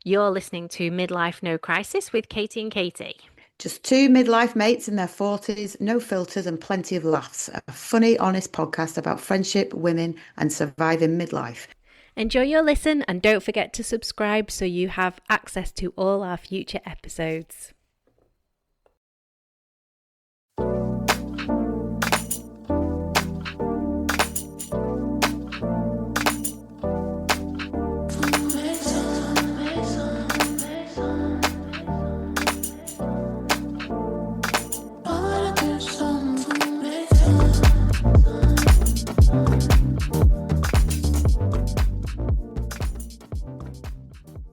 You're listening to Midlife No Crisis with Katie and Katie. Just two midlife mates in their 40s, no filters and plenty of laughs. A funny, honest podcast about friendship, women, and surviving midlife. Enjoy your listen and don't forget to subscribe so you have access to all our future episodes.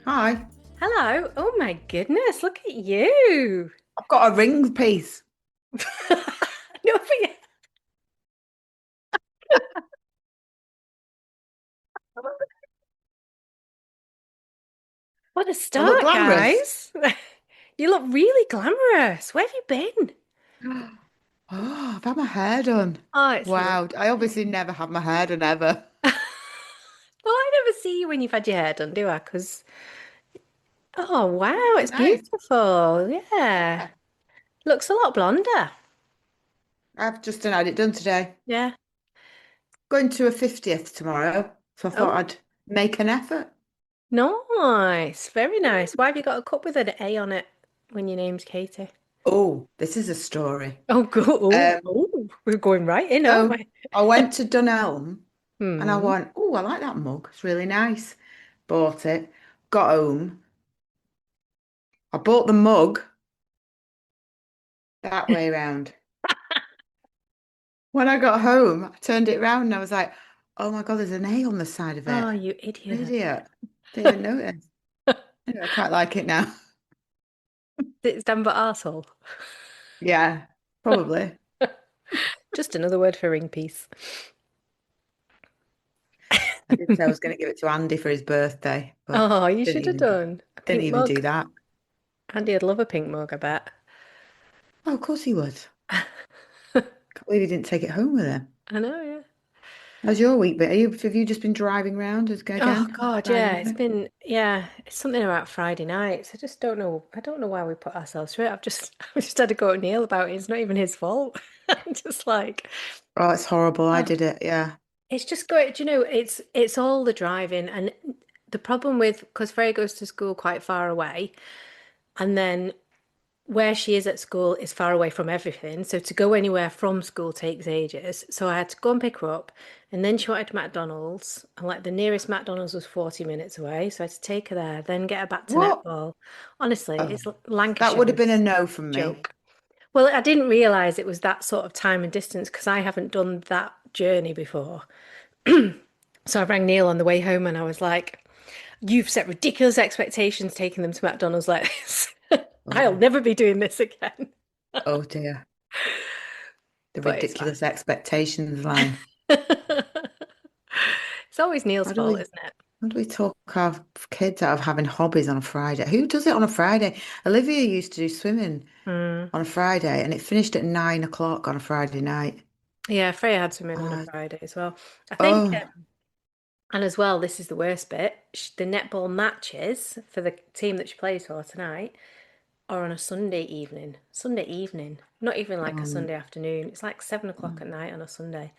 Hi, Hello. Oh my goodness, look at you. I've got a ring piece. No, but yeah. What a I look start, glamorous. guys. You look really glamorous. Where have you been? Oh, I've had my hair done. Oh, it's Wow, I obviously lovely. never have my hair done ever. Well, I never see you when you've had your hair done, do I? Because, oh, wow, Quite it's nice. beautiful. Yeah. Yeah, Looks a lot blonder. I've just had it done today. Yeah. Going to a 50th tomorrow, so I thought Oh, I'd make an effort. nice. Very nice. Why have you got a cup with an A on it when your name's Katie? Oh, this is a story. Oh, good. Oh, Um, oh, we're going right in, aren't so we? I went to Dunelm. And I Hmm. went, oh, I like that mug. It's really nice. Bought it. Got home. I bought the mug that way around. When I got home, I turned it around and I was like, oh my God, there's an A on the side of it. Oh, you An idiot. idiot. Didn't even notice. Anyway, I quite like it now. It's stand for arsehole. Yeah, probably. Just another word for ring piece. I did say I was going to give it to Andy for his birthday, but Oh, you didn't should have even do, done a didn't pink even do mug. that. Andy'd love a pink mug, I bet. Oh, of course he would. Can't believe he didn't take it home with him. I know, yeah. How's your week been? Have you just been driving around Oh again? God, yeah. Friday It's night? been it's something about Friday nights. I just don't know. I don't know why we put ourselves through it. I've just had to go to Neil about it. It's not even his fault. I'm just like, Oh, it's horrible. I oh, did it. Yeah. it's just great. Do you know, it's all the driving and the problem with because Freya goes to school quite far away, and then where she is at school is far away from everything. So to go anywhere from school takes ages. So I had to go and pick her up. And then she wanted McDonald's. And like the nearest McDonald's was 40 minutes away. So I had to take her there, then get her back to What? netball. Honestly, Oh, it's that would have been a Lancashire's no from me. joke. Well, I didn't realise it was that sort of time and distance because I haven't done that journey before. So I rang Neil on the way home and I was like, you've set ridiculous expectations taking them to McDonald's like this. I'll Oh, never be doing this again. oh dear. The But it's fine. ridiculous expectations line. It's always Neil's How do fault, we isn't it? how do we talk our kids out of having hobbies on a Friday? Who does it on a Friday? Olivia used to do swimming Mm. on a Friday and it finished at 9 o'clock on a Friday night. Yeah, Freya had some in on a Uh, Friday as well. I think, oh, and as well, this is the worst bit. The netball matches for the team that she plays for tonight are on a Sunday evening. Sunday evening, not even like a um, Sunday afternoon. It's like 7 o'clock at night on a Sunday.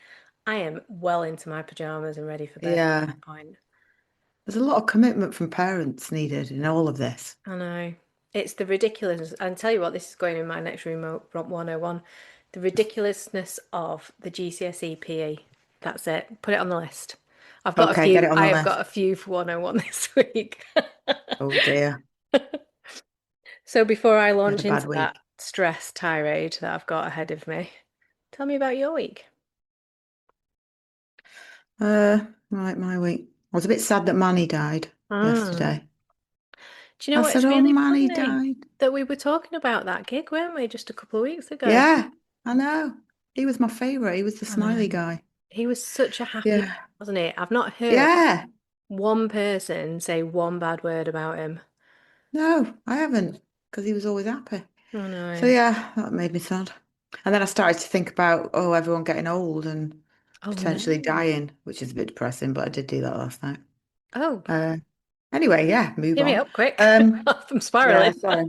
I am well into my pajamas and ready for bed by yeah. that point. There's a lot of commitment from parents needed in all of this. I know. It's the ridiculous. And tell you what, this is going in my next remote 101. The ridiculousness of the GCSE PE. That's it. Put it on the list. I've got a Okay, get few. it on I the have got a list. few for 101 this week. Oh dear. So before I You had a launch bad into that week. stress tirade that I've got ahead of me, tell me about your week. Right, my week. I was a bit sad that Manny died Ah. yesterday. Do you know I what? said, It's oh, really Manny funny died. that we were talking about that gig, weren't we, just a couple of weeks ago? Yeah, I know. He was my favorite. He was the I smiley know. guy. He was such a happy man, Yeah. wasn't he? I've not heard Yeah. one person say one bad word about him. No, I haven't, because he was always happy. Oh So no. yeah, that made me sad. And then I started to think about, oh, everyone getting old and Oh potentially no. dying, which is a bit depressing, but I did do that last night. Oh, Uh, Anyway, yeah, move Give me on. up quick. Um, I'm yeah, spiraling. sorry.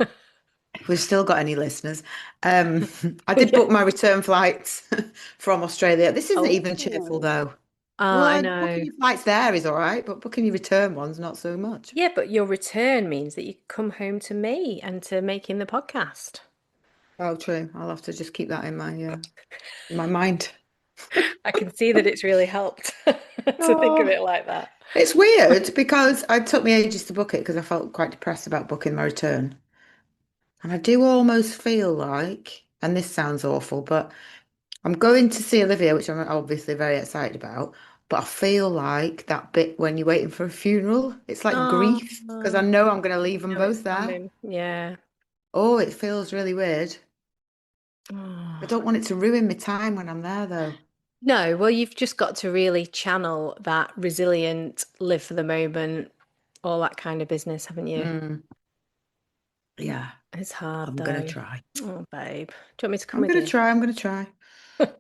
If we've still got any listeners. Um, I did Yeah. book my return flights from Australia. This isn't even cheerful Oh. though. Oh, Well, I like booking know. your flights there is all right, but booking your return ones, not so much. Yeah, but your return means that you come home to me and to making the podcast. Oh, true. I'll have to just keep that in my mind. I can see that it's really helped to think of Oh, it like that. it's weird because it took me ages to book it because I felt quite depressed about booking my return. And I do almost feel like, and this sounds awful, but I'm going to see Olivia, which I'm obviously very excited about. But I feel like that bit when you're waiting for a funeral, it's like Oh, grief because I know I'm going to leave you them know it's both there. coming. Yeah. Oh, it feels really weird. I Oh. don't want it to ruin my time when I'm there, though. No, well, you've just got to really channel that resilient, live for the moment, all that kind of business, haven't you? Mm, yeah, It's hard I'm going to though. try. Oh, babe. Do you want me to come I'm with going to you? try. I'm going to try.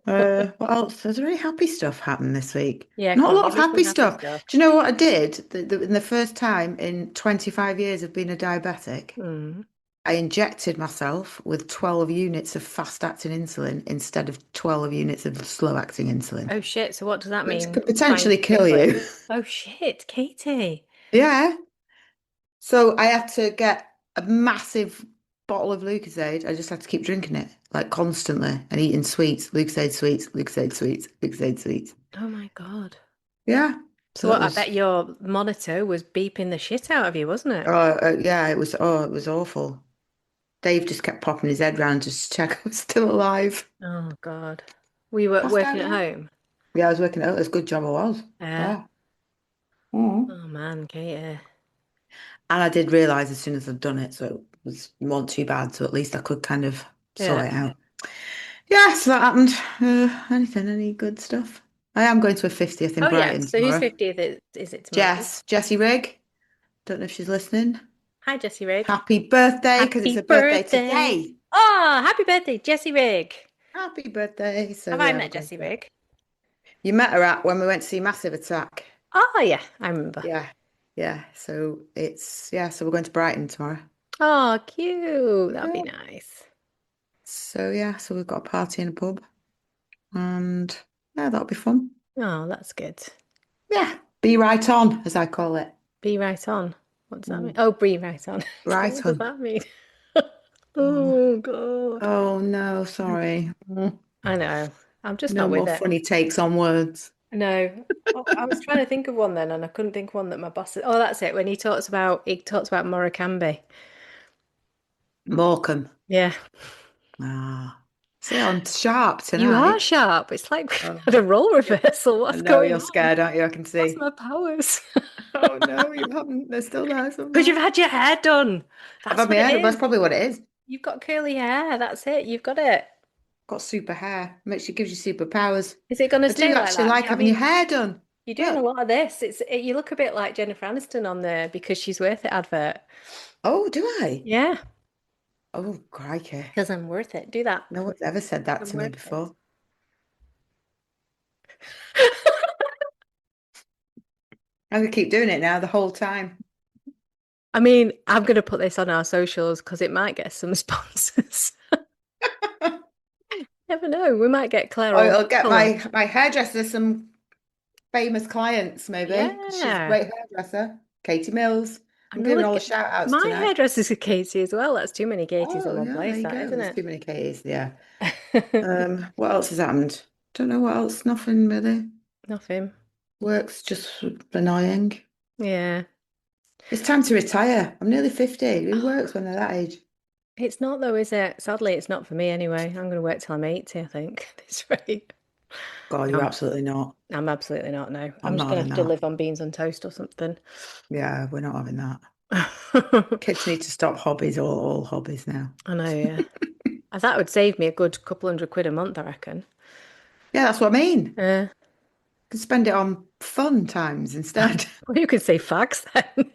What else? Has there any happy stuff happened this week? Yeah, Not come a on, lot give of me some happy happy stuff. stuff. Do you know what I did? In the first time in 25 years of being a diabetic, Mm. I injected myself with 12 units of fast-acting insulin instead of 12 units of slow-acting insulin, Oh shit, so what does that which mean? could Trying potentially kill quickly. you. Oh shit, Katie. Yeah. So I had to get a massive bottle of Lucozade. I just had to keep drinking it like constantly and eating sweets, Lucozade sweets, Lucozade sweets, Lucozade sweets. Oh my God. Yeah. So So that what, I was, bet your monitor was beeping the shit out of you, wasn't it? yeah, it was awful. Dave just kept popping his head round just to check I was still alive. Oh God. We were Passed out, working at yeah. home. Yeah, I was working out. It was a good job I was. Yeah. Yeah. Mm. Oh man, Katie. And I did realise as soon as I'd done it, so it wasn't too bad. So at least I could kind of Yeah. sort it out. Yeah, so that happened. Any good stuff? I am going to a 50th in Oh yeah. Brighton So whose tomorrow. 50th is it tomorrow? Jessie Rigg. Don't know if she's listening. Hi, Jessie Rigg. Happy birthday, because it's Happy a birthday birthday. today. Oh, happy birthday, Jessie Rigg. Happy birthday. So Have I yeah, we're met going Jessie to. Rigg? You met her at when we went to see Massive Attack. Oh yeah, I remember. Yeah. Yeah. So we're going to Brighton tomorrow. Oh, cute. That'd be Yeah. nice. So yeah, so we've got a party in a pub and yeah, that'll be fun. Oh, that's good. Yeah. Be right on, as I call it. Be right on. What does that mean? Mm. Oh, be right on. What Right does on. that mean? Oh, Oh, God. oh no, sorry. Mm. I know. I'm just No not with more it. funny takes on words. No. Oh, I was trying to think of one then, and I couldn't think of one that my boss. Oh, that's it. When he talks about Murakami. Morecambe. Yeah, Ah. See, I'm sharp you are tonight. sharp. It's like we've Oh, had a role reversal. I What's know going you're on? scared, aren't you? I can What's see. my powers? Oh no, you haven't. They're still there Because somewhere. you've had your hair done. I've That's had my what it hair. That's is. probably what it is. You've got curly hair. That's it. You've got it. Got super hair. Makes you gives you superpowers. Is it going to I do stay like actually that? like I having your mean, hair done. you're doing a Look. lot of this. You look a bit like Jennifer Aniston on the Because She's Worth It advert. Oh, do I? Yeah, Oh, crikey. because I'm worth it. Do that. No one's ever said that I'm to me worth it. before. I'm gonna keep doing it now the whole time. I mean, I'm going to put this on our socials because it might get some sponsors. Never know. We might get Claire Or or it'll get Michael. my hairdresser some famous clients, maybe, because she's a Yeah. great hairdresser. Katie Mills. I'm giving Another. all the shout outs My tonight. hairdresser's a Katie as well. That's too many Katies in Oh, one yeah, there place, you that, go. isn't There's it? too many Katies, yeah. What else has happened? Don't know what else. Nothing really. Nothing. Work's just annoying. Yeah. It's time to retire. I'm nearly 50. Who works when they're that age? It's not though, is it? Sadly, it's not for me anyway. I'm going to work till I'm 80, I think, at this rate. God, you're No, absolutely not. I'm absolutely not, no. I'm I'm just not going to having have to that. live on beans and toast or something. Yeah, we're not having that. I Kids need to stop hobbies, all hobbies now. know, yeah. That would save me a good couple £100 a month, I reckon. Yeah, that's what I mean. Uh, Can spend it on fun times instead. well, you could say fags then.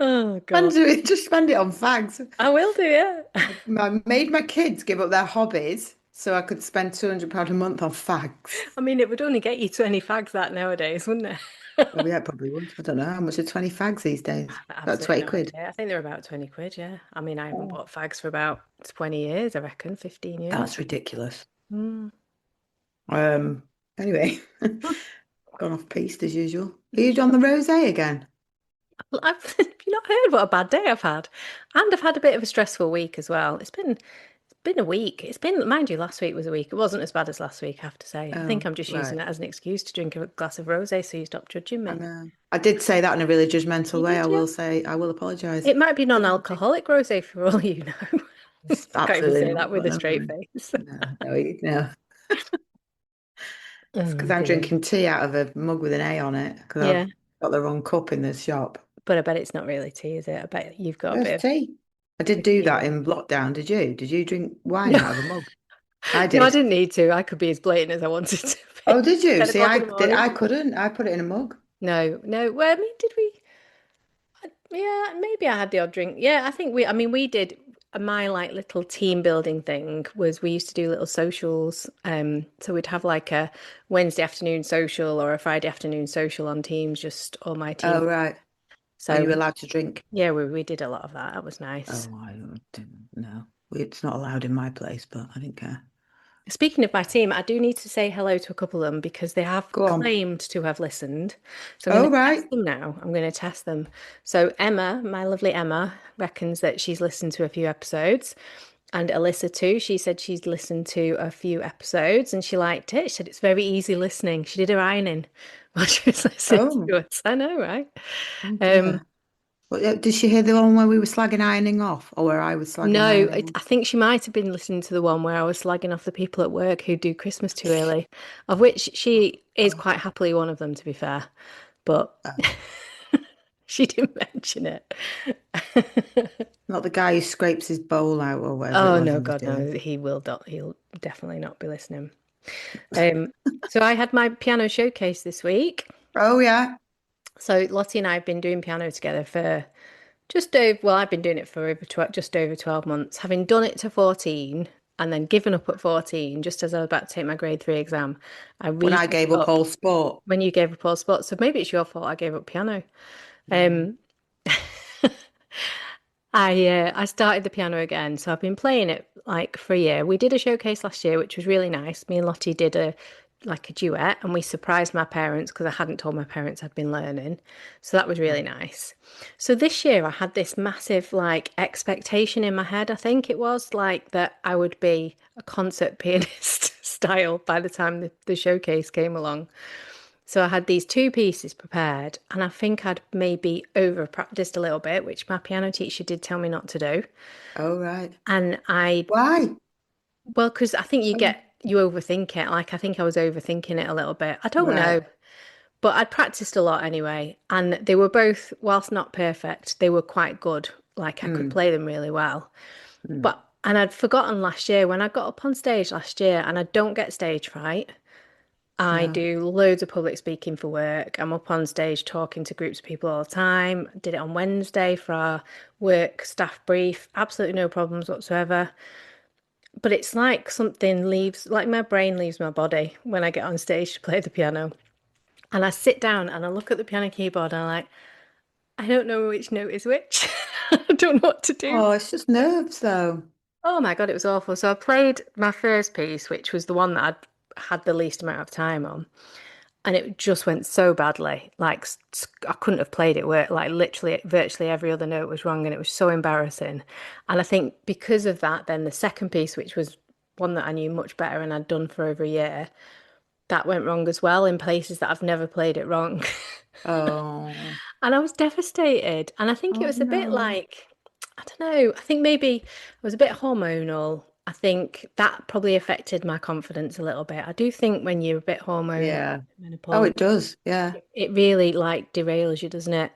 Oh, God. Just spend it on fags. I will do, yeah. I made my kids give up their hobbies so I could spend £200 a month on fags. I mean, it would only get you 20 fags that nowadays, wouldn't it? Oh yeah, it probably would. I don't know how much are 20 fags these days. I've About absolutely 20 no quid. idea. I think they're about 20 quid, yeah. I mean, I haven't Oh, bought fags for about 20 years, I reckon, 15 years. that's ridiculous. Mm. Um, anyway, gone off piste as usual. Are you on the rosé again? Well, I've you not heard what a bad day I've had. And I've had a bit of a stressful week as well. It's been a week. It's been, mind you, last week was a week. It wasn't as bad as last week, I have to say. I think Oh, I'm just using right. it as an excuse to drink a glass of rosé so you stop judging I me. know. I did say that in a really judgmental You way. did, I yeah? will say, I will apologise. It might be Good morning. non-alcoholic rosé for all you know. It's I can't even absolutely say that not, with but a never straight mind. face. No, no, no. It's because Oh I'm dear. drinking tea out of a mug with an A on it because I've Yeah, got the wrong cup in the shop. but I bet it's not really tea, is it? I bet you've got a Where's bit of tea? I did do that liqueur. in lockdown. Did you? Did you drink wine No, out of a mug? I no, I did. didn't need to. I could be as blatant as I wanted to Oh, be. did you? 10 See, o'clock I in the did. morning. I couldn't. I put it in a mug. No, no. Well, I mean, did we? Yeah, maybe I had the odd drink. Yeah, I think I mean, we did my like little team building thing was we used to do little socials. So we'd have like a Wednesday afternoon social or a Friday afternoon social on Teams, just all my team. Oh, right. And you So were allowed to drink. yeah, we did a lot of that. That was nice. Oh, I didn't know. It's not allowed in my place, but I didn't care. Speaking of my team, I do need to say hello to a couple of them because they have Go on. claimed to have listened. So I'm going Oh, to right. test them now. I'm going to test them. So Emma, my lovely Emma, reckons that she's listened to a few episodes. And Alyssa too. She said she's listened to a few episodes and she liked it. She said it's very easy listening. She did her ironing while she was listening Oh, to us. I know, right? oh Um, dear. Well, did she hear the one where we were slagging ironing off, or where I was slagging No, ironing off? I think she might have been listening to the one where I was slagging off the people at work who do Christmas too early, of which she is Oh, quite happily one of them, to be fair. But oh. she didn't mention it. Not the guy who scrapes his bowl out or whatever it Oh was no, he was God, doing. no, he will not. He'll definitely not be listening. Um, so I had my piano showcase this week. Oh, yeah. So Lottie and I have been doing piano together for just over, well, I've been doing it for over just over 12 months, having done it to 14 and then given up at 14, just as I was about to take my grade 3 exam. I When I re-picked gave it up up all sport. when you gave up all sports. So maybe it's your fault I gave up piano. Mm. Um, I started the piano again, so I've been playing it like for a year. We did a showcase last year, which was really nice. Me and Lottie did a duet, and we surprised my parents because I hadn't told my parents I'd been learning. So that was really nice. So this year I had this massive like expectation in my head. I think it was like that I would be a concert pianist style by the time the showcase came along. So I had these two pieces prepared, and I think I'd maybe over practiced a little bit, which my piano teacher did tell me not to do. Oh, right. And Why? well, because I think Oh, you overthink it. Like, I think I was overthinking it a little bit. I don't right. know, but I'd practiced a lot anyway. And they were both, whilst not perfect, they were quite good. Like, I could Mm, play them really well. mm, And I'd forgotten last year when I got up on stage last year, and I don't get stage fright. I no. do loads of public speaking for work. I'm up on stage talking to groups of people all the time. Did it on Wednesday for our work staff brief. Absolutely no problems whatsoever. But it's like something leaves, like my brain leaves my body when I get on stage to play the piano. And I sit down and I look at the piano keyboard and I'm like, I don't know which note is which. I don't know what to do. Oh, it's just nerves, though. Oh my God, it was awful. So I played my first piece, which was the one that I'd had the least amount of time on. And it just went so badly. Like I couldn't have played it where like literally virtually every other note was wrong and it was so embarrassing. And I think because of that, then the second piece, which was one that I knew much better and I'd done for over a year, that went wrong as well in places that I've never played it wrong. Oh, And I was devastated. And I think it oh was a bit no. like, I don't know, I think maybe it was a bit hormonal. I think that probably affected my confidence a little bit. I do think when you're a bit hormonal, Yeah. Oh, menopause, it does. Yeah. it really like derails you, doesn't it?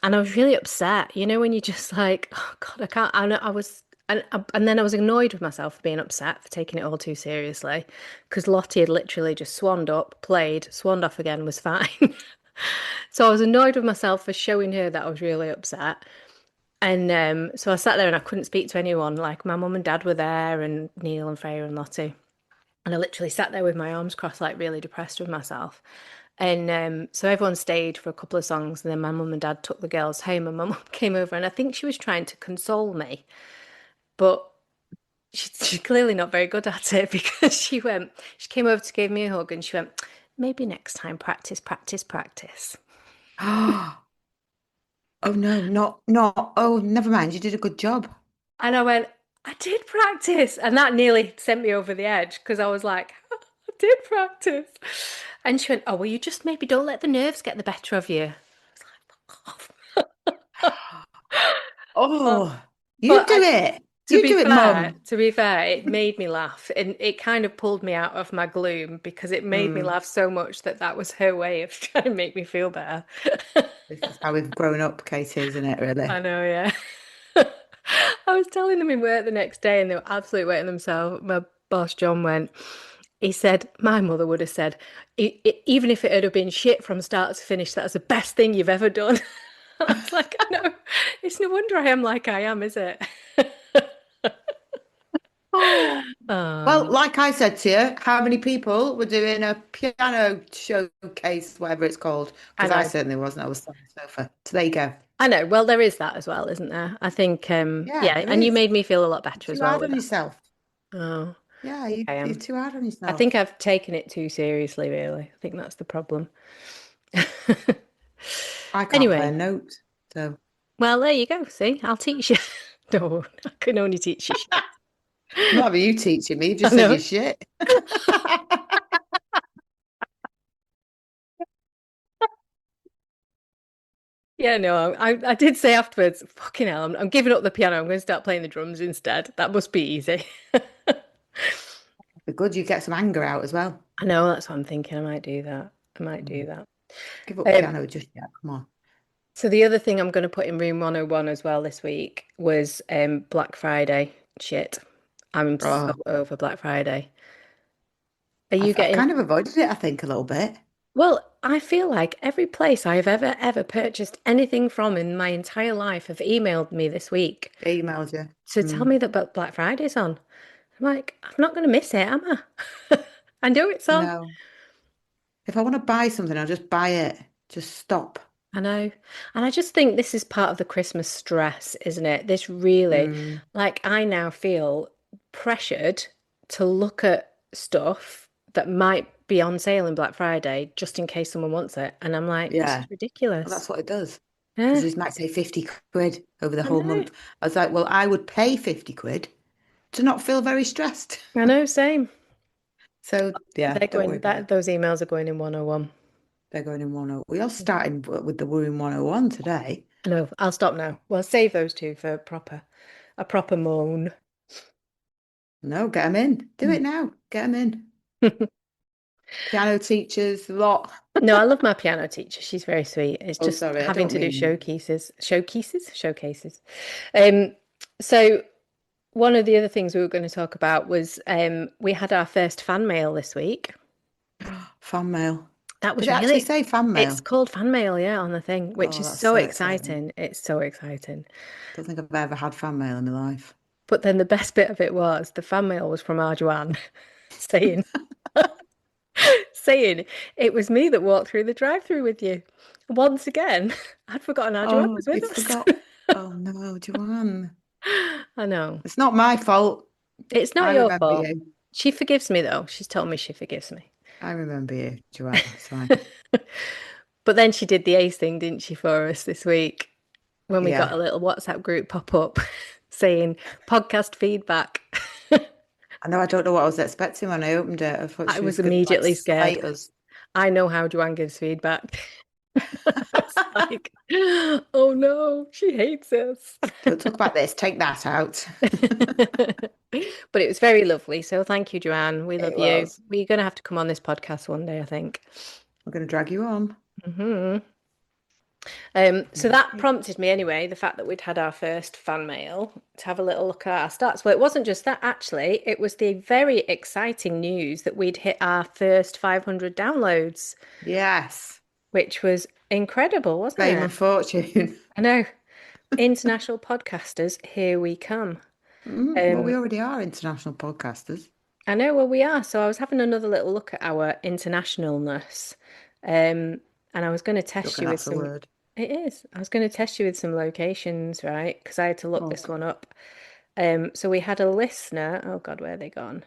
And I was really upset, when you're just like, oh God, I can't. And I was, and then I was annoyed with myself for being upset for taking it all too seriously, because Lottie had literally just swanned up, played, swanned off again, was fine. So I was annoyed with myself for showing her that I was really upset. And so I sat there and I couldn't speak to anyone. Like my mum and dad were there, and Neil and Freya and Lottie. And I literally sat there with my arms crossed, like really depressed with myself. And so everyone stayed for a couple of songs, and then my mum and dad took the girls home, and my mum came over, and I think she was trying to console me, but she's clearly not very good at it because she came over to give me a hug, and she went, maybe next time, practice, practice, practice. Oh no, not. Oh, never mind. You did a good job. And I went, I did practice. And that nearly sent me over the edge because I was like, I did practice. And she went, oh, well, you just maybe don't let the nerves get the better of you. But, Oh, you but do it. to You be do it, fair, Mum. it made me laugh and it kind of pulled me out of my gloom because it made me Mm, laugh so much that that was her way of trying to make me feel better. this is how we've grown up, Katie, isn't it, really? I know, yeah. I was telling them in work the next day and they were absolutely wetting themselves. My boss, John, he said, my mother would have said, even if it had have been shit from start to finish, that's the best thing you've ever done. I was like, no, it's no wonder I am like I am, is it? Oh. Well, Oh, like I said to you, how many people were doing a piano showcase, whatever it's called? I Because I know. certainly wasn't. I was on the sofa. So there you go. I know. Well, there is that as well, isn't there? I think, Yeah, yeah, there and you is. made me feel a lot You're better as too well hard with on that. yourself. Oh, Yeah, I you're am. too hard on I think yourself. I've taken it too seriously, really. I think that's the problem. I can't play a Anyway, note. So well, there you go. See, I'll teach you. No, I can only teach you shit. I'm not having you teaching me. You I just said know. you shit. Yeah, no, I did say afterwards, fucking hell, I'm giving up the piano. I'm going to start playing the drums instead. That must be easy. Be good. You get some anger out as well. I know, that's what I'm thinking. I might do that. I might do Mm. that. Give up Um, piano just yet. Come on. so the other thing I'm going to put in room 101 as well this week was Black Friday shit. I'm so Oh, over Black Friday. Are you I've getting? kind of avoided it, I think, a little bit. Well, I feel like every place I have ever purchased anything from in my entire life have emailed me this week Emailed you. to tell Mm. me that Black Friday's on. I'm like, I'm not going to miss it, am I? I know it's on. No. If I want to buy something, I'll just buy it. Just stop. I know. And I just think this is part of the Christmas stress, isn't it? This really, Mm. like, I now feel pressured to look at stuff that might be on sale in Black Friday just in case someone wants it. And I'm like, this Yeah. is Well, ridiculous. that's what it does. Because Yeah, it might say 50 quid over the I whole know. month. I was like, well, I would pay 50 quid to not feel very stressed. I know, same. So, yeah, They're don't worry going, about it. those emails are going in 101. They're going in 101. We are starting with the Woo in 101 today. I know, I'll stop now. Well, save those two for a proper moan. No, get them in. Do it now. Get them in. Piano teachers, lot. No, I love my piano teacher. She's very sweet. It's Oh, just sorry, I having don't to do mean. showcases. Um, so one of the other things we were going to talk about was we had our first fan mail this week. Fan mail. That Did was it actually really, say fan it's mail? called fan mail, yeah, on the thing, which Oh, is that's so so exciting. exciting. It's so exciting. Don't think I've ever had fan mail in my life. But then the best bit of it was the fan mail was from Arjuan saying, saying it was me that walked through the drive-through with you. Once again, I'd forgotten Arjuan Oh, was with you us. forgot. Oh no, Joanne. I know. It's not my fault. It's not I your remember fault. you. She forgives me though. She's told me she forgives me. I remember you, Joanne. It's fine. But then she did the ace thing, didn't she, for us this week when we got Yeah. a little WhatsApp group pop up saying podcast feedback. I know I don't know what I was expecting when I opened it. I thought I she was was gonna like immediately scared. slate us. I know how Joanne gives feedback. I was like, oh no, she hates us. Don't talk about this. Take that out. But it was very lovely. So thank you, Joanne. We love It you. was. We're going to have to come on this podcast one day, I think. I'm gonna drag you on. Hmm. So Mm. that prompted me anyway, the fact that we'd had our first fan mail, to have a little look at our stats. Well, it wasn't just that, actually. It was the very exciting news that we'd hit our first 500 downloads, Yes. which was incredible, wasn't Fame it? and fortune. I know. International podcasters, here we come. Well, we Um, already are international podcasters. I know where we are. So I was having another little look at our internationalness. Um, and I was going to test Reckon you with that's a some, word. it is. I was going to test you with some locations, right? Because I had to look Oh, this one up. So we had a listener. Oh God, where are they gone?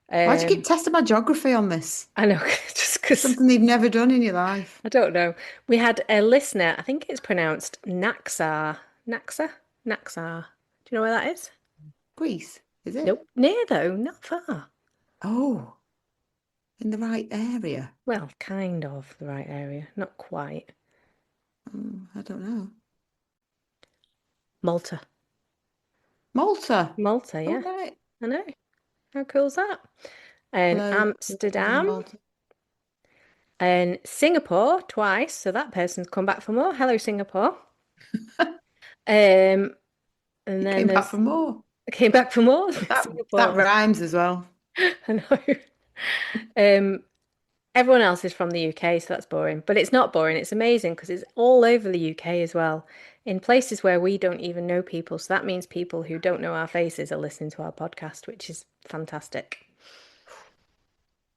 why do you keep Um, testing my geography on this? I know, just because Something you've never done in your life. I don't know. We had a listener. I think it's pronounced Naxar. Naxa? Naxar. Do you know where that is? Greece, is it? Nope. Near though, not far. Oh, in the right area. Well, kind of the right area, not quite. I don't know. Malta. Malta. Malta, Oh, yeah. right. I know. How cool's that? And Hello, listeners in Amsterdam Malta. and Singapore twice. So that person's come back for more. Hello, Singapore. Um, and You then came back there's for more. came back for more That Singapore. rhymes as well. I know. Um, Everyone else is from the UK, so that's boring. But it's not boring. It's amazing because it's all over the UK as well, in places where we don't even know people. So that means people who don't know our faces are listening to our podcast, which is fantastic.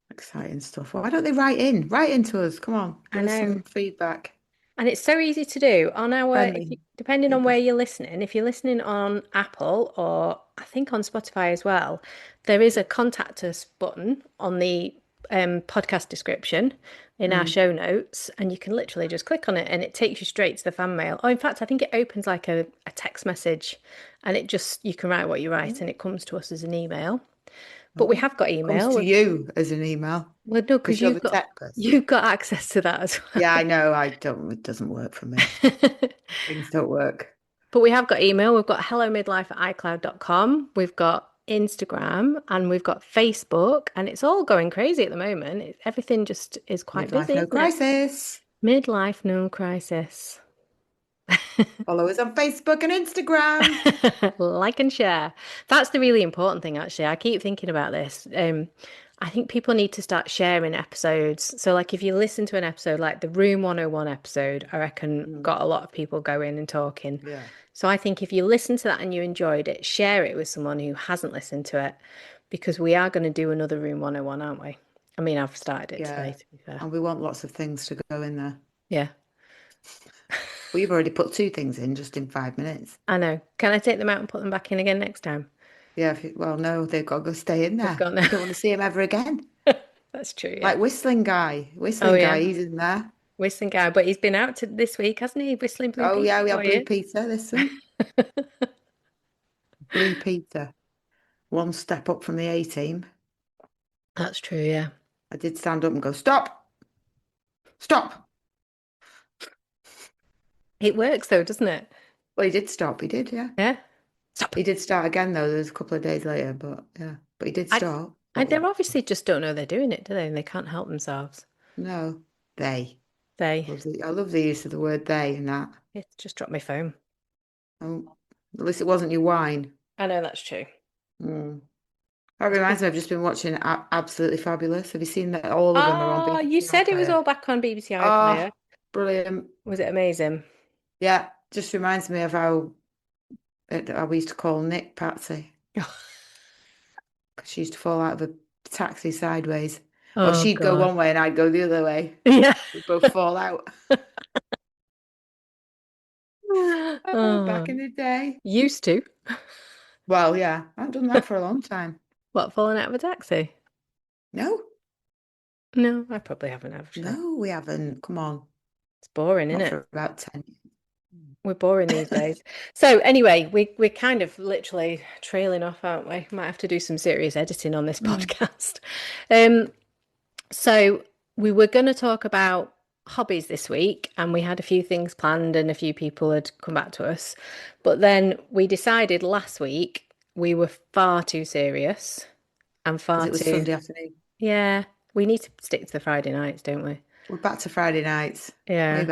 Exciting stuff. Why don't they write in? Write into us. Come on, I give us know. some feedback. And it's so easy to do on our, if you, Friendly depending on where feedback. you're listening, if you're listening on Apple or I think on Spotify as well, there is a contact us button on the podcast description in our Mm. show notes, and you can literally just click on it and it takes you straight to the fan mail. Oh, in fact, I think it opens like a text message and it just, you can write what you write and it comes to us as an email. But we Oh, have got comes email. to you as an email Well, no, because because you're the tech person. you've got access to that as Yeah, I know. I don't. It doesn't work for me. well. Things don't work. But we have got email. We've got hellomidlife@icloud.com. We've got Instagram and we've got Facebook, and it's all going crazy at the moment. Everything just is quite Midlife, busy, no isn't it? crisis. Midlife, no crisis. Follow us on Facebook and Instagram. Like and share. That's the really important thing, actually. I keep thinking about this. I think people need to start sharing episodes. So, like, if you listen to an episode like the Room 101 episode, I reckon Mm, got a lot of people going and talking. yeah, So, I think if you listen to that and you enjoyed it, share it with someone who hasn't listened to it because we are going to do another Room 101, aren't we? I mean, I've started it today, yeah. to be fair. And we want lots of things to go in there. Yeah, Well, you've already put two things in just in 5 minutes. I know. Can I take them out and put them back in again next time? Yeah, well, no, they've got to go stay in They've there. gone now. You don't want to see him ever again. That's true, yeah. Like Whistling Guy. Oh, Whistling yeah. Guy, he's in there. Whistling guy, but he's been out to this week, hasn't he? Whistling Blue Oh, Peter yeah, we for have Blue you. Peter. Listen, Blue Peter. One step up from the A team. That's true, yeah. I did stand up and go, stop, stop. It works though, doesn't it? Well, he did stop. He did, yeah. Yeah. Stop. He did start again, though. There's a couple of days later, but yeah. But he did I, start. they But obviously just don't know they're doing it, do they? And they can't help themselves. no, they. They. I love the use of the word they in that. It's just dropped my phone. Oh, at least it wasn't your wine. I know that's true. Mm. That reminds me, I've just been watching Absolutely Fabulous. Have you seen that? All of them are on Oh, you BBC said it was iPlayer. all back on BBC Oh, iPlayer. brilliant. Was it amazing? Yeah, just reminds me of how we used to call Nick Patsy. 'Cause she used to fall out of a taxi sideways. Or Oh she'd go God. one way and I'd go the other way. Yeah. We'd both fall out. Oh, back Oh, in the day. used to. Well, yeah, I've done that for a long time. What, falling out of a taxi? No, No, I probably haven't actually. no, we haven't. Come on. It's boring, isn't Not it? for about 10 We're boring these days. So anyway, we're kind of literally trailing off, aren't we? Might have to do some serious editing on this years. podcast. Um, so we were going to talk about hobbies this week, and we had a few things planned, and a few people had come back to us. But then we decided last week we were far too serious and Because far it was too, Sunday afternoon. yeah, we need to stick to the Friday nights, don't we? We're back to Friday nights. Way Yeah.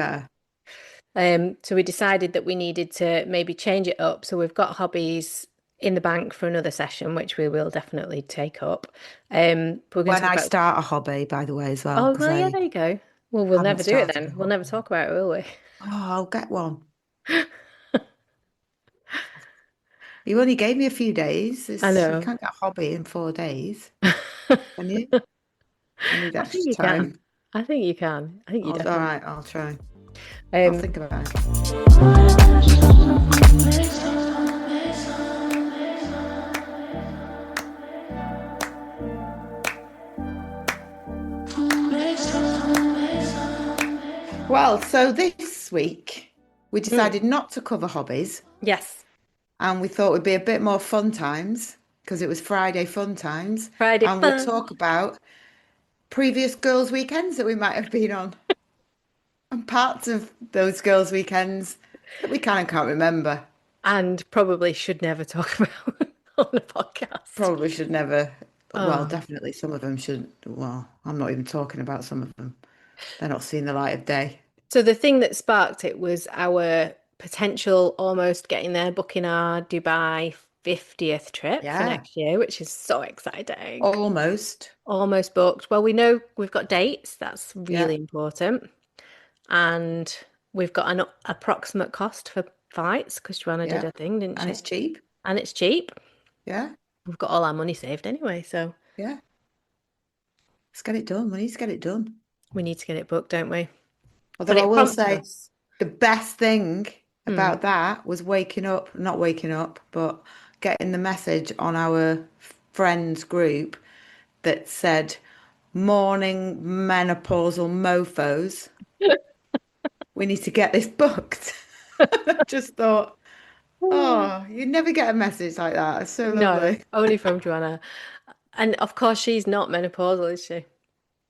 better. So we decided that we needed to maybe change it up. So we've got hobbies in the bank for another session, which we will definitely take up. But we're going to When talk I about. start a hobby, by the way, as well, Oh, because well, yeah, I there you go. Well, we'll haven't never do it started then. a We'll never hobby. talk about it, will we? Oh, I'll get one. You only gave me a few days. I You know. can't get a hobby in 4 days, can you? I need I think extra you can. time. I think you can. I think you All definitely right, I'll try. I'll can. think about it. Well, so this week we Mm. decided not to cover hobbies Yes. and we thought it'd be a bit more fun times because it was Friday fun times Friday and we'd fun. talk about previous girls' weekends that we might have been on and parts of those girls' weekends that we kind of can't remember. And probably should never talk about on a podcast. Probably should never, well, Oh. definitely some of them should, well, I'm not even talking about some of them. They're not seeing the light of day. So the thing that sparked it was our potential almost getting there, booking our Dubai 50th trip for Yeah, next year, which is so exciting. almost. Almost booked. Well, we know we've got dates. That's Yeah, really important. And we've got an approximate cost for flights because Joanna did yeah. her thing, didn't And she? it's cheap. And it's cheap. Yeah, We've got all our money saved anyway, so yeah. Let's get it done. We need to get it done. we need to get it booked, don't we? But Although I it will prompted say us. the best thing Hmm. about that was waking up, not waking up, but getting the message on our friends group that said, morning menopausal mofos, we need to get this booked. Just thought, oh, you never get a message like that. It's so No, lovely. only from Joanna. And of course, she's not menopausal, is she?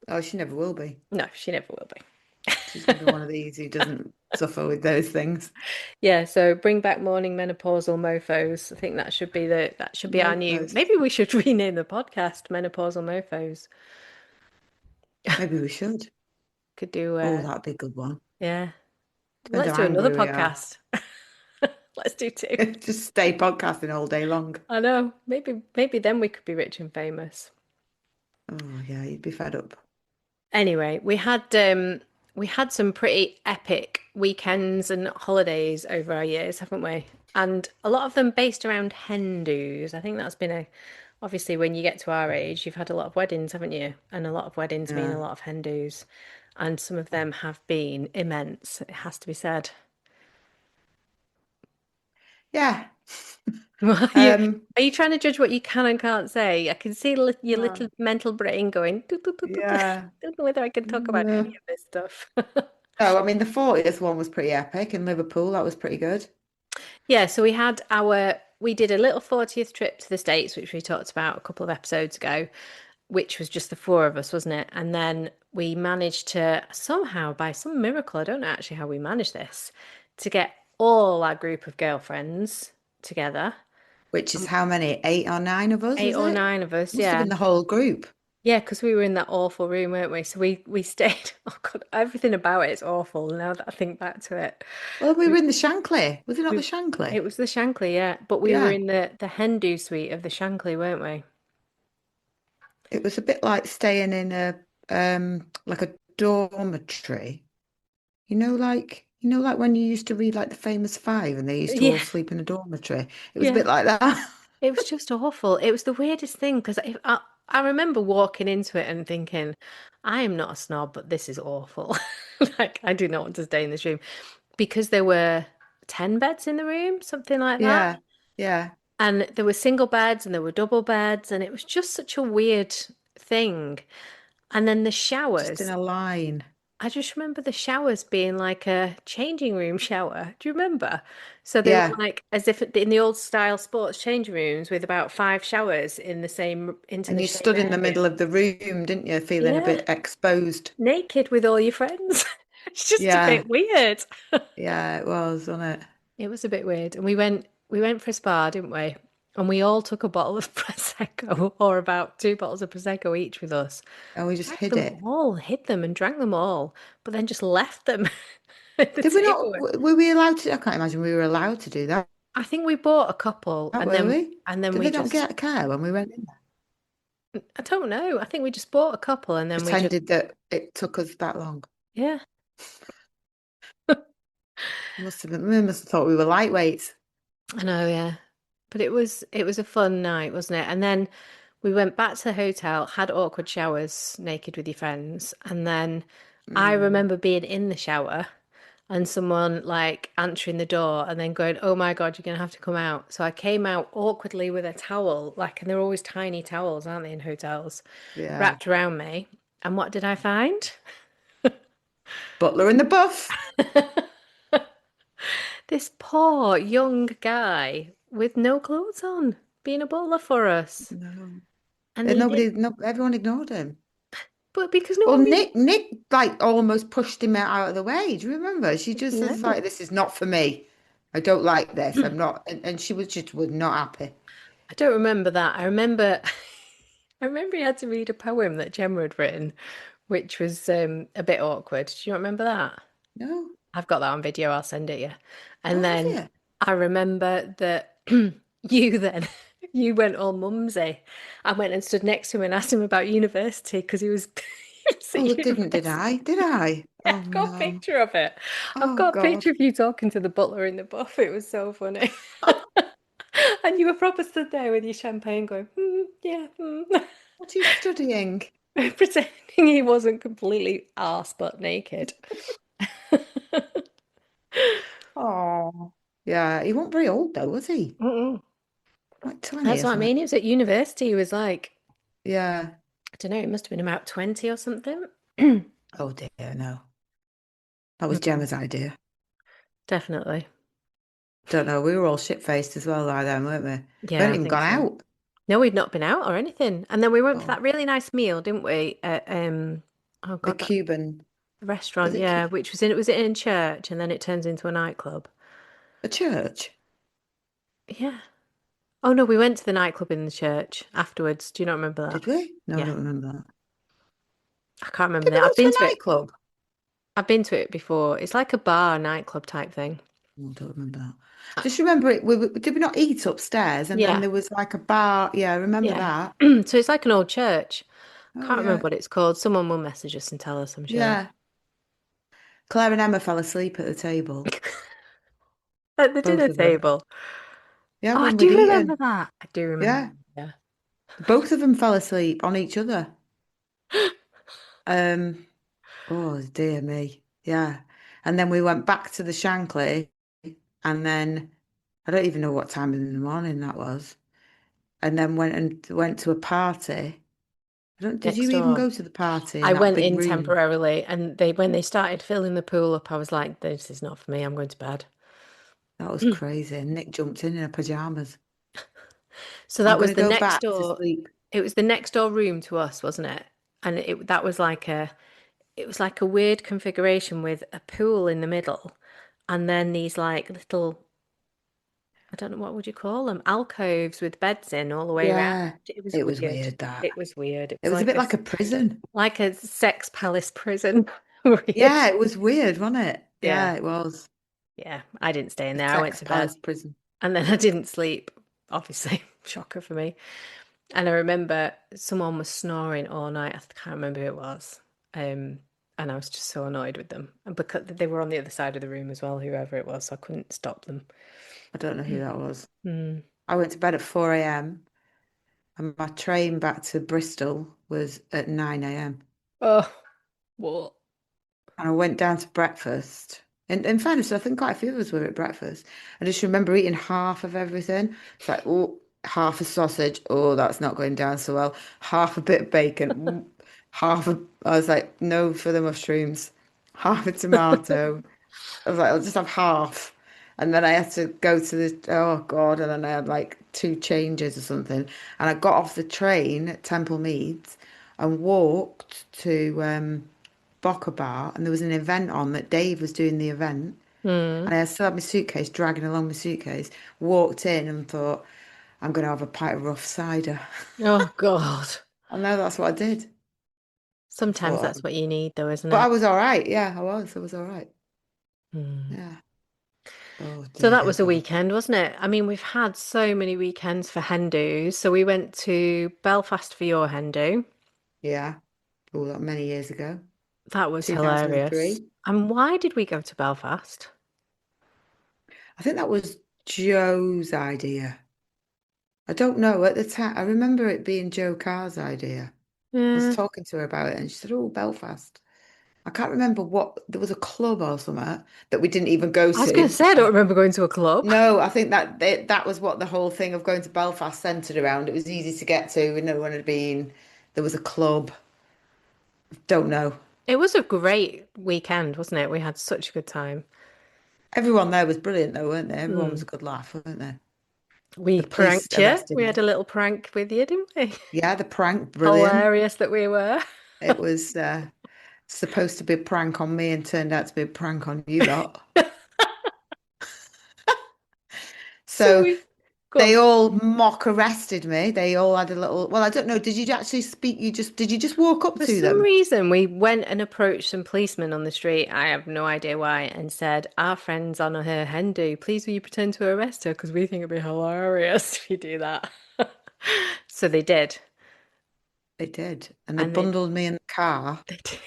Oh, she never will be. No, she never will She's going to be be. one of these who doesn't suffer with those things. Yeah, so bring back morning menopausal mofos. I think that should be our new. Mofos. Maybe we should rename the podcast Menopausal Mofos. Maybe we should. Could do Oh, that'd be a good one. yeah. Depends Let's how do another angry we are. podcast. Let's do two. Just stay podcasting all day long. I know. Maybe then we could be rich and famous. Oh, yeah, you'd be fed up. Anyway, we had some pretty epic weekends and holidays over our years, haven't we? And a lot of them based around hen do's. I think that's been a obviously when you get to our age, you've had a lot of weddings, haven't you? And a lot of weddings mean a Yeah. lot of hen do's. And some of them have been immense, it has to be said. Yeah. Well, Um, are you trying to judge what you can and can't say? I can see your well, little mental brain going, "Doo, doo, doo, doo, doo." yeah. Don't know whether I can talk about any No. of this stuff. Oh, I mean, the 40th one was pretty epic in Liverpool. That was pretty good. Yeah, so we did a little 40th trip to the States, which we talked about a couple of episodes ago, which was just the four of us, wasn't it? And then we managed to somehow, by some miracle, I don't know actually how we managed this, to get all our group of girlfriends together. Which is Um, how many? 8 or 9 of us, Eight was or it? nine of us, Must have yeah. been the whole group. Yeah, because we were in that awful room, weren't we? So we stayed. Oh God, everything about it is awful now that I think back to it. Well, we We, were in the Shankly. Was it not the we Shankly? it was the Shankly, yeah. But we were Yeah. in the Hindu suite of the Shankly, weren't we? It was a bit like staying in a like a dormitory. Like when you used to read like the Famous Five and they used to all Yeah, sleep in a dormitory. It was a yeah. bit like that. It was just awful. It was the weirdest thing because I remember walking into it and thinking, I am not a snob, but this is awful. Like, I do not want to stay in this room because there were 10 beds in the room, something like that. Yeah. Yeah. And there were single beds and there were double beds, and it was just such a weird thing. And then the Just in showers, a line. I just remember the showers being like a changing room shower. Do you remember? So they were Yeah. like as if in the old style sports changing rooms with about five showers in the same into And the you same stood in the area. middle of the room, didn't you? Feeling a Yeah, bit exposed. naked with all your friends. It's just a Yeah. bit weird. Yeah, it was, wasn't it? It was a bit weird. And we went for a spa, didn't we? And we all took a bottle of Prosecco or about two bottles of Prosecco each with us. And we just Drank hid them it. all, hid them and drank them all, but then just left them at the Did we not? table. Were we allowed to? I can't imagine we were allowed to do that, I think we bought a couple were we? and then Did we they not just get a care when we went in there? I don't know. I think we just bought a couple and then we just Pretended that it took us that long. yeah. We must have thought we were lightweights. I know, yeah. But it was a fun night, wasn't it? And then we went back to the hotel, had awkward showers naked with your friends, and then I Mm, remember being in the shower and someone like answering the door and then going, "Oh my God, you're gonna have to come out." So I came out awkwardly with a towel, like, and they're always tiny towels, aren't they, in hotels, yeah. wrapped around me. And what did I find? Butler in the buff. This poor young guy with no clothes on, being a butler for us. No. And And he did, nobody, no, everyone ignored him. but because no Well, one really, Nick, like almost pushed him out of the way. Do you remember? She just was no, like, "This is not for me. I don't like this. I'm not," and she was not happy. I don't remember that. I remember, I remember he had to read a poem that Gemma had written, which was a bit awkward. Do you not remember that? No, I've got that on video. I'll send it you. And oh, have then you? I remember that you then you went all mumsy. I went and stood next to him and asked him about university because he was Oh, at did university. I? Did I? Yeah, Oh I've got a no. picture of it. I've Oh got a God. picture of you talking to the butler in the buff. It was so funny. And you were proper stood there with your champagne going, yeah, What are you studying? pretending he wasn't completely arse butt naked. Oh, yeah. He wasn't very old though, was he? Mm-mm. Like 20 That's or what I something. mean. He was at university. He was like, Yeah. I don't know, it must have been about 20 or something. Oh dear, no. That was Mm, Gemma's idea. definitely. Don't know. We were all shit-faced as well by then, weren't we? We Yeah, hadn't I even think gone so. out. No, we'd not been out or anything. And then we went for Oh, that really nice meal, didn't we? At oh the God, that Cuban. Was restaurant, it Cu yeah, which was in church and then it turns into a nightclub. a church? Yeah. Oh no, we went to the nightclub in the church afterwards. Do you not remember that? Did we? No, I Yeah. don't remember that. I can't remember Did we that. go I've to been a to it. nightclub? I've been to it before. It's like a bar nightclub type thing. Oh, I don't remember that. Uh, Just remember it. Did we not eat upstairs? And then Yeah. there was like a bar. Yeah, I remember Yeah. that. So it's like an old church. Oh Can't remember yeah, what it's called. Someone will message us and tell us, I'm sure. yeah. Claire and Emma fell asleep at the table. At the Both dinner of them. table. Yeah, Oh, I when we'd do remember eaten. that. I do remember. Yeah, Yeah. both of them fell asleep on each other. Um. Oh dear me. Yeah. And then we went back to the Shankly, and then I don't even know what time in the morning that was. And then went to a party. I don't, did Next you even door. go to the party in I that went big in room? temporarily and when they started filling the pool up, I was like, this is not for me. I'm going to bed. That was crazy. And Nick jumped in her pajamas. So I'm that going was to the go next back to door. sleep. It was the next door room to us, wasn't it? And that was like it was like a weird configuration with a pool in the middle and then these like little, I don't know, what would you call them? Alcoves with beds in all the way around. Yeah, It was it was weird. weird that. It was weird. It It was was a bit like a prison. like a sex palace prison. Weird. Yeah, it was weird, wasn't it? Yeah. Yeah, it was. Yeah. I didn't stay in A there. I went sex to bed palace prison. and then I didn't sleep. Obviously, shocker for me. And I remember someone was snoring all night. I can't remember who it was. Um, and I was just so annoyed with them. And because they were on the other side of the room as well, whoever it was, so I couldn't stop them. I don't know who that was. Mm. I went to bed at 4 a.m. and my train back to Bristol was at 9 a.m. Oh, what? And I went down to breakfast. And in fairness, I think quite a few of us were at breakfast. I just remember eating half of everything. It's like, oh, half a sausage. Oh, that's not going down so well. Half a bit of bacon. Half a, I was like, no for the mushrooms. Half a tomato. I was like, I'll just have half. And then I had to go to the, oh God. And then I had like two changes or something. And I got off the train at Temple Meads and walked to, Boca Bar, and there was an event on that Dave was doing the event, Mm. and I still had my suitcase, dragging along my suitcase. Walked in and thought, I'm going to have a pint of rough cider. Oh, God. And now that's what I did. I Sometimes thought, that's what you need, though, isn't but I it? was all right. Yeah, I was. I was all right. Mm. Yeah. Oh So that dear was a God. weekend, wasn't it? I mean, we've had so many weekends for hen dos. So we went to Belfast for your hen do. Yeah. Oh, that many years ago. That was hilarious. 2003. And why did we go to Belfast? I think that was Joe's idea. I don't know at the time. I remember it being Joe Carr's idea. I was Yeah. talking to her about it and she said, "Oh, Belfast." I can't remember what there was a club or something that we didn't even go I was going to to. say, I don't remember going to a club. No, I think that was what the whole thing of going to Belfast centered around. It was easy to get to, and no one had been. There was a club. Don't know. It was a great weekend, wasn't it? We had such a good time. Everyone there was brilliant, though, weren't they? Everyone was Mm. a good laugh, weren't they? We The police pranked you. arrested We had me. a little prank with you, didn't we? Yeah, the prank, brilliant. Hilarious that we were. It was supposed to be a prank on me and turned out to be a prank on you lot. So So we go they on. all mock arrested me. They all had a little. Well, I don't know. Did you actually speak? Did you just walk up For to some them? reason, we went and approached some policemen on the street. I have no idea why, and said, "Our friend's on her hen do. Please, will you pretend to arrest her? Because we think it'd be hilarious if you do that." So they did, They did, and they and they bundled me in the car. they did,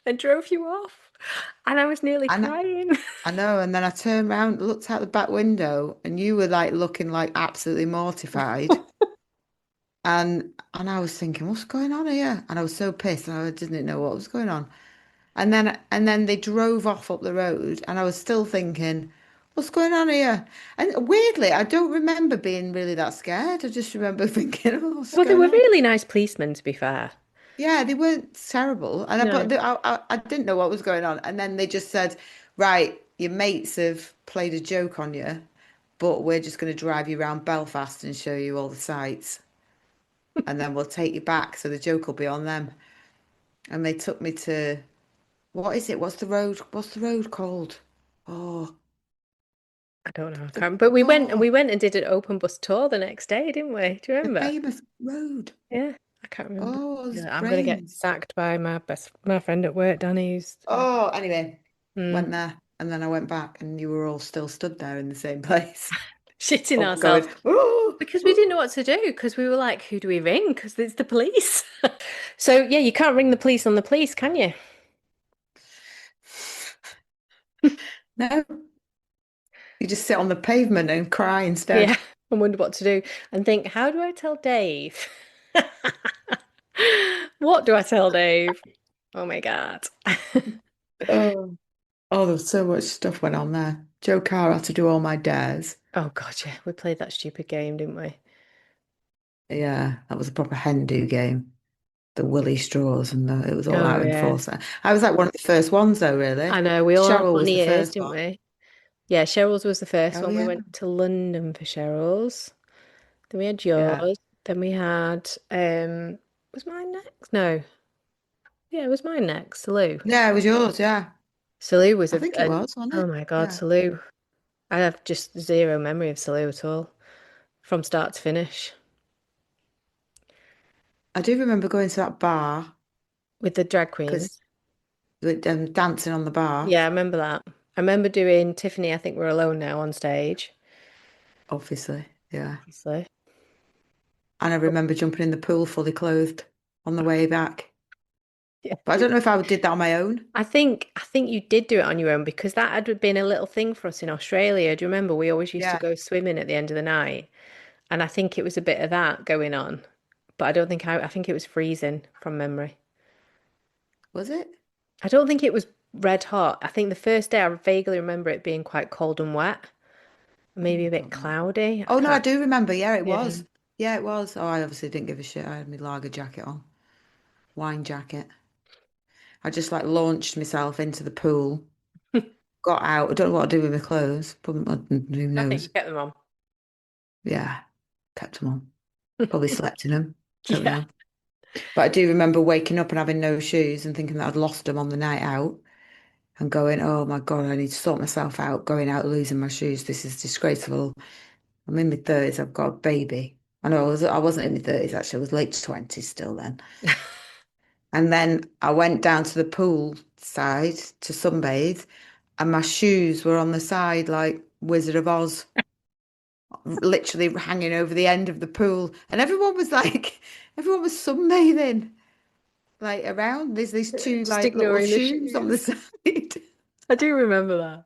and drove you off. And I was nearly And crying. I know. And then I turned around, looked out the back window, and you were like looking like absolutely mortified. And I was thinking, what's going on here? And I was so pissed, and I didn't know what was going on. And then they drove off up the road, and I was still thinking, what's going on here? And weirdly, I don't remember being really that scared. I just remember thinking, oh, what's Well, they going were on? really nice policemen, to be fair. Yeah, they weren't terrible, and I No. but I didn't know what was going on. And then they just said, right, your mates have played a joke on you, but we're just going to drive you around Belfast and show you all the sights, and then we'll take you back. So the joke will be on them. And they took me to what is it? What's the road? What's the road called? Oh, I don't know. I the can't. But oh, we went and did an open bus tour the next day, didn't we? Do you the remember? famous road. Yeah, I can't remember. Oh, those Yeah, I'm gonna get brains. sacked by my friend at work, Danny, who's Oh, anyway, mm, went there, and then I went back, and you were all still stood there in the same place. shitting All going, ourselves oh, because we didn't know oh. what to do because we were like, who do we ring? Because it's the police. So yeah, you can't ring the police on the police, can you? No, you just sit on the pavement and cry Yeah, instead. I wonder what to do and think, how do I tell Dave? What do I tell Dave? Oh my God. Oh, oh, there's so much stuff went on there. Joe Carr had to do all my dares. Oh God, yeah, we played that stupid game, didn't we? Yeah, that was a proper hen do game. The willy straws and it was all Oh out in yeah. force. I was like one of the first ones though, I really. know, we all had Cheryl was bunny the ears, first didn't one. we? Yeah, Cheryl's was the first Oh one. We yeah, went to London for Cheryl's. Then we had yeah, yours. Then we had was mine next? No. Yeah, it was mine next. Salou. yeah. It was yours, yeah. Salou was I think it was, wasn't oh it? my God, Yeah, Salou. I have just zero memory of Salou at all, from start to finish. I do remember going to that bar With the drag because queens. dancing on the bar, Yeah, I remember that. I remember doing Tiffany, I think we're alone now on stage, obviously, yeah. obviously. And I remember jumping in the pool fully clothed on the way back. Yeah. But I don't know if I did that on my own. I think you did do it on your own because that had been a little thing for us in Australia. Do you remember? We always used to Yeah, go swimming at the end of the night. And I think it was a bit of that going on. But I don't think I think it was freezing from memory. was it? I don't think it was red hot. I think the first day I vaguely remember it being quite cold and wet, Oh, maybe a I bit don't know. cloudy. I Oh no, I can't. do remember. Yeah, it Yeah. was. Yeah, it was. Oh, I obviously didn't give a shit. I had my lager jacket on, wine jacket. I just like launched myself into the pool, got out. I don't know what to do with my clothes. Probably, who Nothing. You knows? kept them on. Yeah, kept them on. Probably slept in them. Don't Yeah. know. But I do remember waking up and having no shoes and thinking that I'd lost them on the night out and going, oh my God, I need to sort myself out, going out, losing my shoes. This is disgraceful. I'm in my 30s. I've got a baby. I know I wasn't in my 30s actually. I was late 20s still then. And then I went down to the pool side to sunbathe and my shoes were on the side like Wizard of Oz, literally hanging over the end of the pool. And everyone was like, everyone was sunbathing like around. There's these two Just like little ignoring the shoes on the shoes. side. I do remember that.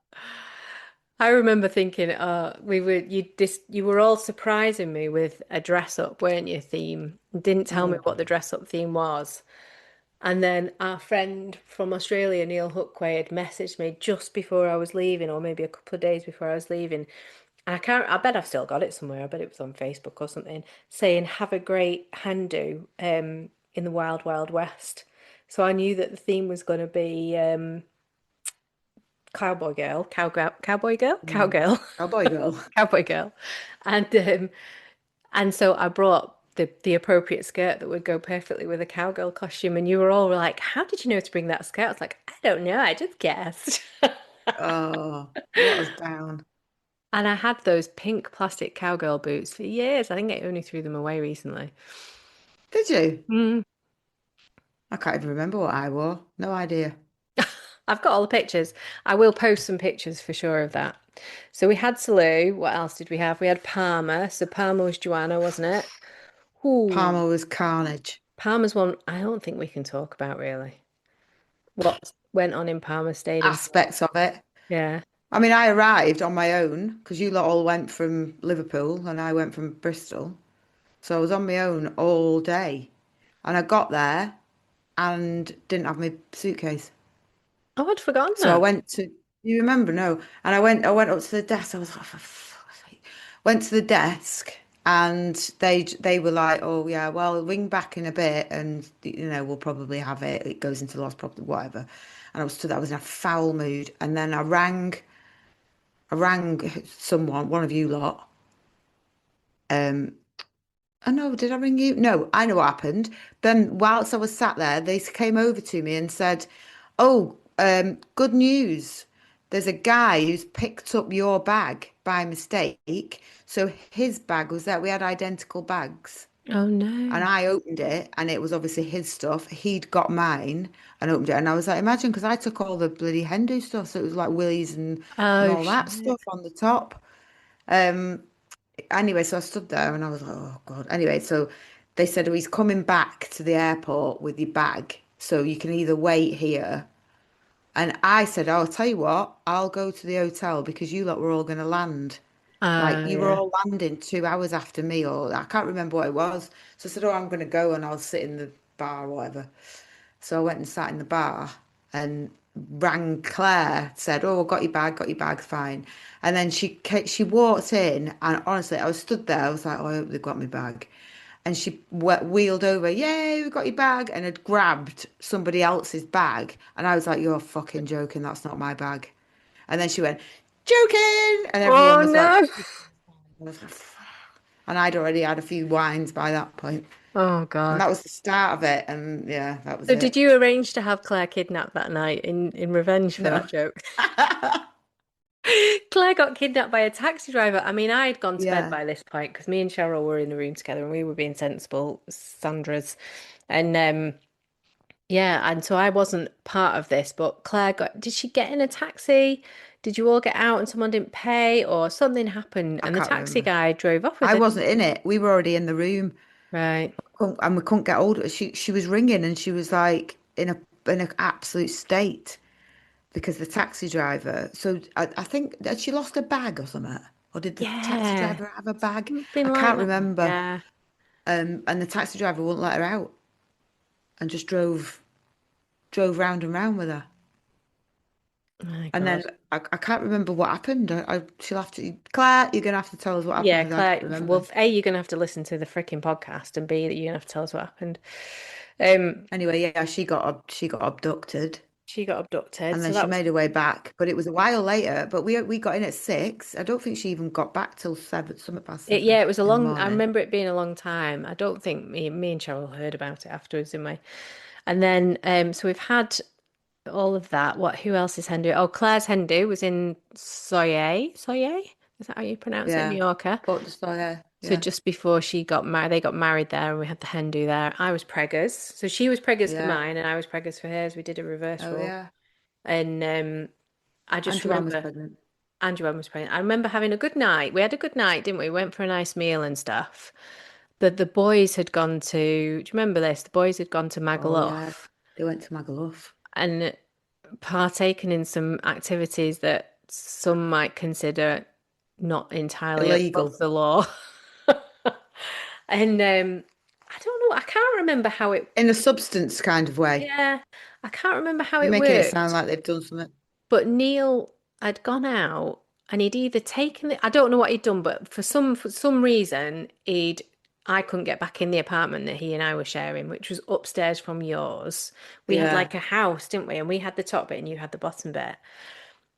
I remember thinking, you were all surprising me with a dress up, weren't you, theme? Didn't tell me Oh, what the dress up theme was. And then our friend from Australia, Neil Hookway, had messaged me just before I was leaving, or maybe a couple of days before I was leaving. And I bet I've still got it somewhere. I bet it was on Facebook or something, saying, have a great hand do in the Wild Wild West. So I knew that the theme was going to be cowboy girl, mm. cowgirl, Cowboy girl. cowboy girl. And so I brought the appropriate skirt that would go perfectly with a cowgirl costume. And you were all like, how did you know to bring that skirt? I was like, I don't know, I just guessed. Oh, let us down. And I had those pink plastic cowgirl boots for years. I think I only threw them away recently. Did you? Mm. I can't even remember what I wore. No idea. I've got all the pictures. I will post some pictures for sure of that. So we had Salou. What else did we have? We had Parma. So Parma was Joanna, wasn't it? Ooh, Palmer was carnage. Parma's one I don't think we can talk about really. What went on in Parma stayed in Parma. Aspects of it. Yeah. I mean, I arrived on my own because you lot all went from Liverpool and I went from Bristol. So I was on my own all day. And I got there and didn't have my suitcase. Oh, I'd forgotten So I that. went to, you remember? No. And I went up to the desk. I was like, for fuck's sake. Went to the desk and they were like, oh yeah, well, ring back in a bit and we'll probably have it. It goes into lost property, whatever. And I was in a foul mood. And then I rang someone, one of you lot. Um, Oh no, did I ring you? No, I know what happened. Then, whilst I was sat there, they came over to me and said, "Oh, good news. There's a guy who's picked up your bag by mistake. So his bag was there. We had identical bags." Oh And no. I opened it, and it was obviously his stuff. He'd got mine and opened it, and I was like, "Imagine," because I took all the bloody Hindu stuff, so it was like willies and Oh all that shit. stuff on the top. Um, anyway, so I stood there and I was like, oh God. Anyway, so they said, oh, he's coming back to the airport with your bag. So you can either wait here. And I said, oh, I'll tell you what, I'll go to the hotel because you lot were all going to land. Like you were Yeah. all landing 2 hours after me, or I can't remember what it was. So I said, oh, I'm going to go and I'll sit in the bar or whatever. So I went and sat in the bar and rang Claire, said, "Oh, I got your bag, fine." And then she walked in, and honestly, I was stood there. I was like, "Oh, I hope they got my bag." And she wheeled over, "Yay, we got your bag!" and had grabbed somebody else's bag. And I was like, "You're fucking joking. That's not my bag." And then she went, "Joking!" And everyone Oh was like, no. I was like, "Fuck." And I'd already had a few wines by that point. Oh And God. that was the start of it. And yeah, that was So did it. you arrange to have Claire kidnapped that night in revenge for No. that joke? Claire got kidnapped by a taxi driver. I mean, I had gone to bed Yeah. by this point because me and Cheryl were in the room together and we were being sensible Sandras. And yeah, and so I wasn't part of this, but Claire did she get in a taxi? Did you all get out and someone didn't pay or something happened I and the can't taxi remember. guy drove off with I her, wasn't didn't in he? it. We were already in the room, Right. and we couldn't get hold of her. She was ringing, and she was like in an absolute state because the taxi driver. So I think that she lost a bag or something, or did the taxi Yeah. driver have a bag? Something I like can't that. remember. Yeah. And the taxi driver wouldn't let her out, and just drove round and round with her. Oh my And then God. I can't remember what happened. She'll have to, Claire, you're gonna have to tell us what happened Yeah, because I can't Claire. remember. Well, A, you're gonna have to listen to the freaking podcast, and B, that you're gonna have to tell us what happened. Um, Anyway, yeah, she got abducted. she got abducted, And so then that she was made her way back, but it was a while later. But we got in at 6. I don't think she even got back till 7, something past it. 7 Yeah, it was a in the long. I morning. remember it being a long time. I don't think me and Cheryl heard about it afterwards, didn't we? And then, so we've had all of that. What? Who else is Hendu? Oh, Claire's Hendu was in Soye. Soye? Is that how you pronounce it, Yeah, Mallorca? Port de Soleil. So Yeah, just before she got married, they got married there, and we had the hen do there. I was preggers, so she was preggers for yeah. mine, and I was preggers for hers. We did a reverse Oh role, yeah. and I And just Joanne was remember pregnant. Joanne was pregnant. I remember having a good night. We had a good night, didn't we? We went for a nice meal and stuff. But the boys had gone to. Do you remember this? The boys had gone to Oh yeah. Magaluf They went to Magaluf. and partaken in some activities that some might consider not entirely above Illegal the law. And I don't know, I can't remember how it, in a substance kind of way. yeah, I can't remember how You're it making it sound worked. like they've done something. But Neil had gone out and he'd either taken I don't know what he'd done, but for some reason I couldn't get back in the apartment that he and I were sharing, which was upstairs from yours. We had Yeah, like a house, didn't we? And we had the top bit and you had the bottom bit.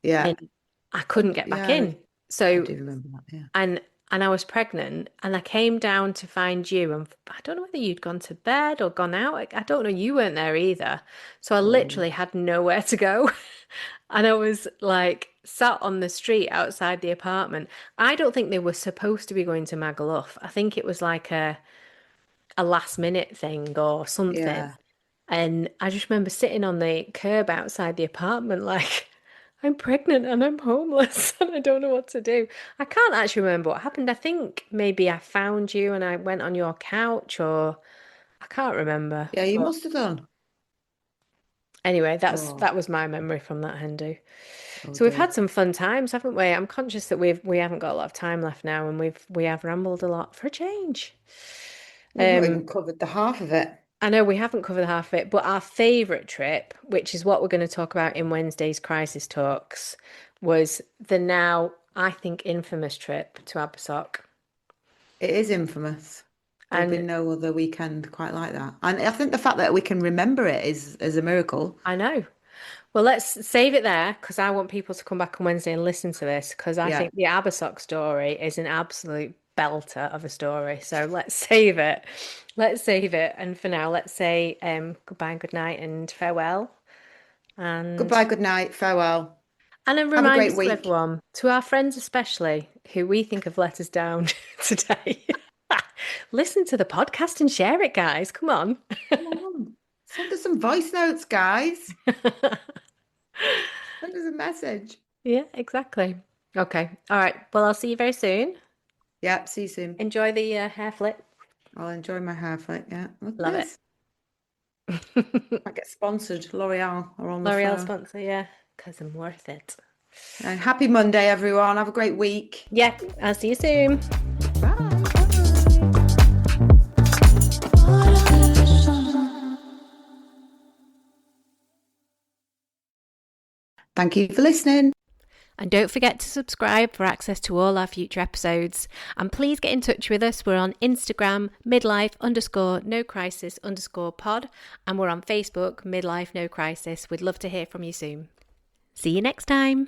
yeah. And I couldn't get back Yeah, in. I So do remember that. Yeah. and I was pregnant and I came down to find you and I don't know whether you'd gone to bed or gone out. I don't know. You weren't there either. So I Oh, literally had nowhere to go. And I was like sat on the street outside the apartment. I don't think they were supposed to be going to Magaluf. I think it was like a last minute thing or something. yeah. And I just remember sitting on the curb outside the apartment, like, I'm pregnant and I'm homeless and I don't know what to do. I can't actually remember what happened. I think maybe I found you and I went on your couch, or I can't remember. Yeah, you But must have done. anyway, Oh, that was my memory from that Hindu. oh So we've dear. had some fun times, haven't we? I'm conscious that we haven't got a lot of time left now, and we have rambled a lot for a change. We've not Um, even covered the half of it. I know we haven't covered half of it, but our favourite trip, which is what we're going to talk about in Wednesday's crisis talks, was the now, I think, infamous trip to Abersock. It is infamous. There'll be And no other weekend quite like that. And I think the fact that we can remember it is a miracle. I know. Well, let's save it there because I want people to come back on Wednesday and listen to this because I Yeah. think the Abersock story is an absolute belter of a story. So let's save it. Let's save it. And for now, let's say goodbye and good night and farewell. And Goodbye, good night, farewell. And a Have a reminder great to week. everyone, to our friends especially, who we think have let us down today. Listen to the podcast and share it, guys. Come on. Come on. Send us some voice notes, guys. Send us a message. Yeah, exactly. Okay. All right. Well, I'll see you very soon. Yep, see you soon. Enjoy the hair flip. I'll enjoy my hair flip. Yeah, look at Love it. this. I get sponsored. L'Oreal are on the L'Oreal phone. sponsor, yeah, because I'm worth it. And happy Monday, everyone. Have a great week. Yeah, I'll see you soon. Bye. Thank you for listening. And don't forget to subscribe for access to all our future episodes. And please get in touch with us. We're on Instagram, midlife_no crisis_pod. And we're on Facebook, Midlife No Crisis. We'd love to hear from you soon. See you next time.